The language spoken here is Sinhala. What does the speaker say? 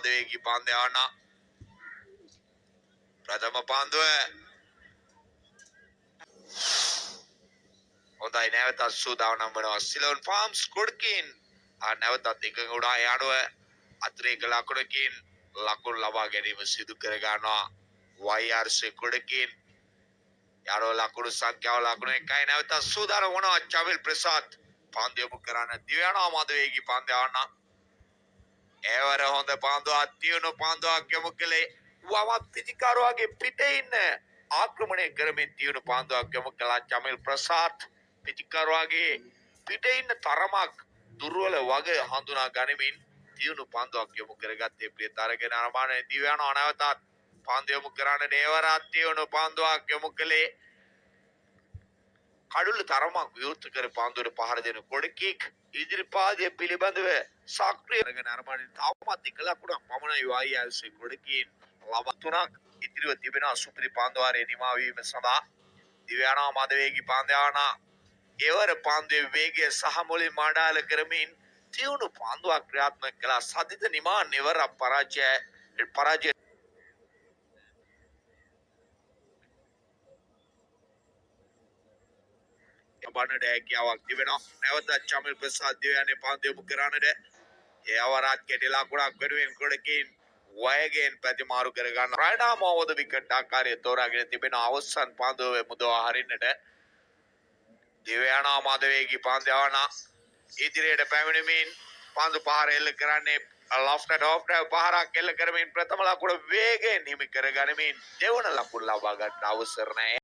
මාධවේගී පාන්දු යවන්න. ප්‍රථම පාන්දුව හොඳයි නැවතත් සූදානම් වෙනවා සිලෝන් ෆාම්ස් කොඩකින්. නැවතත් එකඟ වුණා යාළුව අතිරේක ලකුණකින් ලකුණු ලබා ගැනීම සිදු කර ගන්නවා YRC කොඩකින්. යාළුව ලකුණු සංඛ්‍යාව ලකුණු 1යි. නැවතත් සූදානම් වුණා චමිල් ප්‍රසාද් පාන්දු යොමු කරන්න දිව්‍යානා මාධවේගී පාන්දු යවන්න. එවර හොඳ පාන්දුවක් තියුණු පාන්දුවක් යොමු කළේ වම පිටිකරුවාගේ පිටේ ඉන්න ආක්‍රමණය කරමින් තියුණු පාන්දුවක් යොමු කළා චමිල් ප්‍රසාද්. පිටිකරුවාගේ පිටේ ඉන්න තරමක් දුර්වල වග හඳුනා ගනිමින් තියුණු පාන්දුවක් යොමු කරගත්තේ ප්‍රිය තරගෙන අරමානේ දිව්‍යානා. නැවතත් පාන්දු යොමු කරන්න එවරත් තියුණු පාන්දුවක් යොමු කළේ කඩුල්ල තරමක් විවෘත කර පාන්දුවට පහර දෙන කොඩකික් ඉදිරිපාදයේ පිළිබඳව සක්‍රිය කරගෙන අරමානේ තාමත් එක ලකුණක් පමණයි YRC කොඩකින් ලබා තුනක් ඉදිරිව තිබෙන සුපිරි පාන්දු වාරයේ නිමා වීම සඳහා දිව්‍යානා මාධවේගී පාන්දු යවන එවර පාන්දුවේ වේගය සහ මුලින් මාඩාල කරමින් තියුණු පාන්දුවක් ක්‍රියාත්මක කළා. සදිත නිමා නෙවර පරාජය බන්නට හැකියාවක් තිබෙනවා. නැවතත් චමිල් ප්‍රසාද් දිව්‍යානේ පාන්දු යොමු කරන්නට එවරත් කෙටි ලකුණක් වෙනුවෙන් කොඩකින් වයගෙන් ප්‍රතිමාරු කර ගන්න රයිඩා මොහොත විකට් ආකාරයේ තෝරාගෙන තිබෙන අවසන් පාන්දුවේ මුදවා හරින්නට දිව්‍යානා මාධවේගී පාන්දු යවන ඉදිරියට පැමිණෙමින් පාන්දු පහර එල්ල කරන්නේ ලොෆ්ටඩ් ඔෆ් පහරක් එල්ල කරමින් ප්‍රථම ලකුණ වේගයෙන් හිමි කර ගනිමින් දෙවන ලකුණ ලබා ගන්න අවසර නැහැ.